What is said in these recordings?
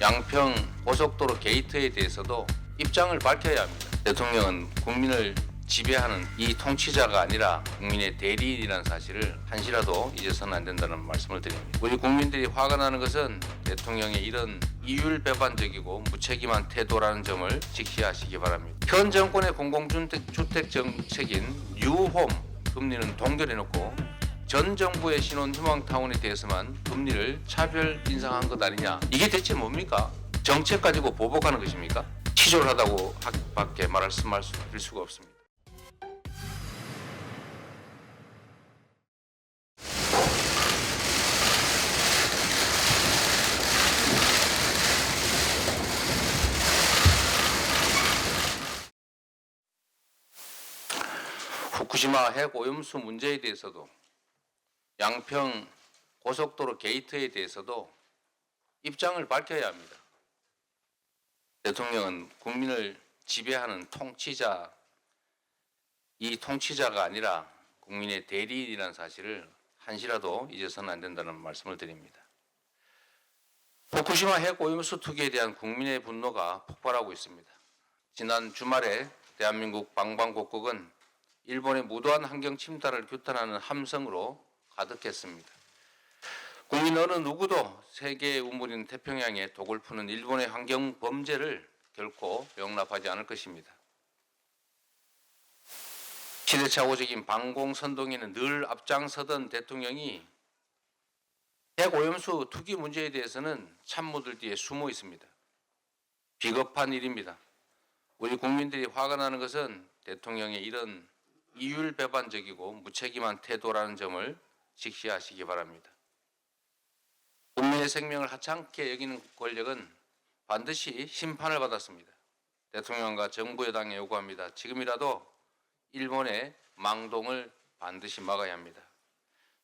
양평 고속도로 게이트에 대해서도 입장을 밝혀야 합니다. 대통령은 국민을 지배하는 이 통치자가 아니라 국민의 대리인이라는 사실을 한시라도 잊어서는 안 된다는 말씀을 드립니다. 우리 국민들이 화가 나는 것은 대통령의 이런 이율배반적이고 무책임한 태도라는 점을 직시하시기 바랍니다. 현 정권의 공공주택 정책인 뉴홈 금리는 동결해놓고 전 정부의 신혼 희망타운에 대해서만 금리를 차별 인상한 것 아니냐. 이게 대체 뭡니까? 정책 가지고 보복하는 것입니까? 치졸하다고 밖에 말씀할 수가 없습니다. 후쿠시마 핵 오염수 문제에 대해서도 양평 고속도로 게이트에 대해서도 입장을 밝혀야 합니다. 대통령은 국민을 지배하는 통치자, 이 통치자가 아니라 국민의 대리인이라는 사실을 한시라도 잊어서는 안 된다는 말씀을 드립니다. 후쿠시마 핵 오염수 투기에 대한 국민의 분노가 폭발하고 있습니다. 지난 주말에 대한민국 방방곡곡은 일본의 무도한 환경 침탈을 규탄하는 함성으로 가득했습니다. 국민 어느 누구도 세계의 우물인 태평양에 독을 푸는 일본의 환경 범죄를 결코 용납하지 않을 것입니다. 시대착오적인 방공선동에는 늘 앞장서던 대통령이 핵 오염수 투기 문제에 대해서는 참모들 뒤에 숨어 있습니다. 비겁한 일입니다. 우리 국민들이 화가 나는 것은 대통령의 이런 이율배반적이고 무책임한 태도라는 점을 직시하시기 바랍니다. 국민의 생명을 하찮게 여기는 권력은 반드시 심판을 받았습니다. 대통령과 정부 여당에 요구합니다. 지금이라도 일본의 망동을 반드시 막아야 합니다.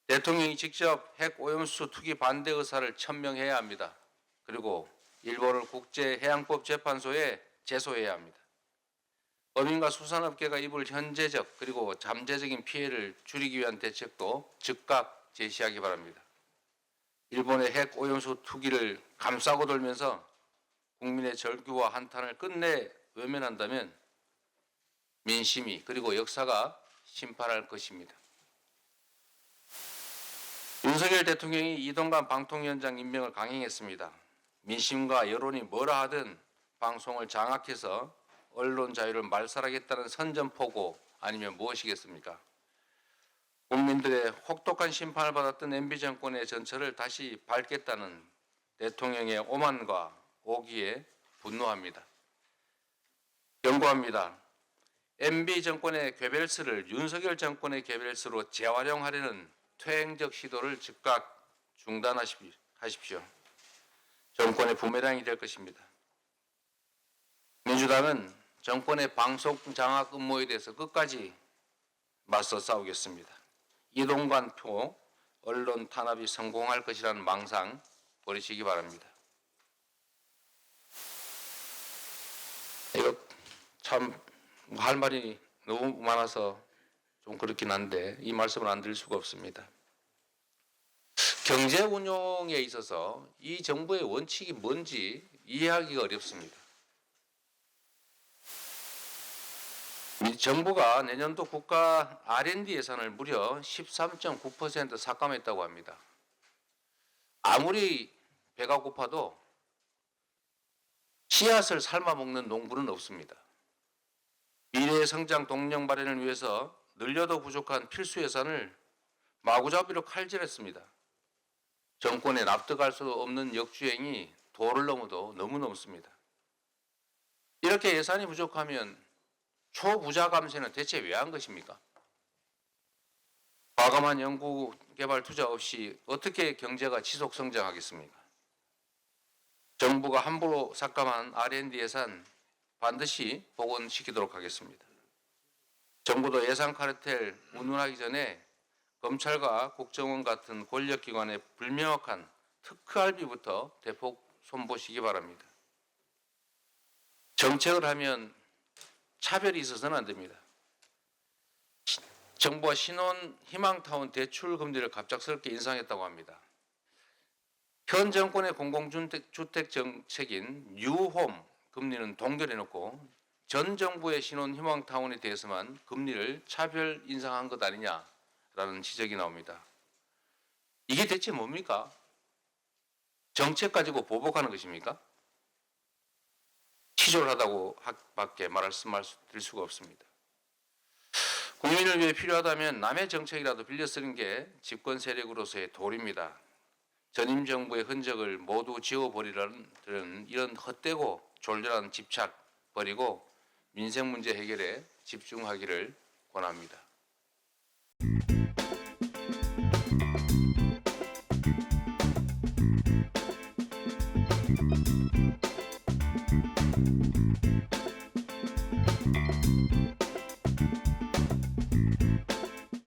대통령이 직접 핵 오염수 투기 반대 의사를 천명해야 합니다. 그리고 일본을 국제해양법재판소에 제소해야 합니다. 어민과 수산업계가 입을 현재적 그리고 잠재적인 피해를 줄이기 위한 대책도 즉각 제시하기 바랍니다. 일본의 핵 오염수 투기를 감싸고 돌면서 국민의 절규와 한탄을 끝내 외면한다면 민심이 그리고 역사가 심판할 것입니다. 윤석열 대통령이 이동관 방통위원장 임명을 강행했습니다. 민심과 여론이 뭐라 하든 방송을 장악해서 언론 자유를 말살하겠다는 선전포고 아니면 무엇이겠습니까? 국민들의 혹독한 심판을 받았던 MB 정권의 전철을 다시 밟겠다는 대통령의 오만과 오기에 분노합니다. 경고합니다. MB 정권의 괴벨스를 윤석열 정권의 괴벨스로 재활용하려는 퇴행적 시도를 즉각 중단하십시오. 정권의 부메랑이 될 것입니다. 민주당은 정권의 방송 장악 음모에 대해서 끝까지 맞서 싸우겠습니다. 이동관 표 언론 탄압이 성공할 것이라는 망상 버리시기 바랍니다. 이거 참 할 말이 너무 많아서 좀 그렇긴 한데 이 말씀을 안 드릴 수가 없습니다. 경제 운용에 있어서 이 정부의 원칙이 뭔지 이해하기가 어렵습니다. 정부가 내년도 국가 R&D 예산을 무려 13.9% 삭감했다고 합니다. 아무리 배가 고파도 씨앗을 삶아먹는 농부는 없습니다. 미래의 성장 동력 마련을 위해서 늘려도 부족한 필수 예산을 마구잡이로 칼질했습니다. 정권에 납득할 수 없는 역주행이 도를 넘어도 너무 넘습니다. 이렇게 예산이 부족하면 초부자 감세는 대체 왜 한 것입니까? 과감한 연구 개발 투자 없이 어떻게 경제가 지속 성장하겠습니까? 정부가 함부로 삭감한 R&D 예산 반드시 복원시키도록 하겠습니다. 정부도 예산 카르텔 운운하기 전에 검찰과 국정원 같은 권력기관의 불명확한 특허알비부터 대폭 손보시기 바랍니다. 정책을 하면 차별이 있어서는 안 됩니다. 정부가 신혼 희망타운 대출 금리를 갑작스럽게 인상했다고 합니다. 현 정권의 공공주택 정책인 뉴홈 금리는 동결해놓고 전 정부의 신혼 희망타운에 대해서만 금리를 차별 인상한 것 아니냐라는 지적이 나옵니다. 이게 대체 뭡니까? 정책 가지고 보복하는 것입니까? 치졸하다고 밖에 드릴 수가 없습니다. 국민을 위해 필요하다면 남의 정책이라도 빌려 쓰는 게 집권 세력으로서의 도리입니다. 전임 정부의 흔적을 모두 지워버리라는 이런 헛되고 졸렬한 집착 버리고 민생 문제 해결에 집중하기를 권합니다.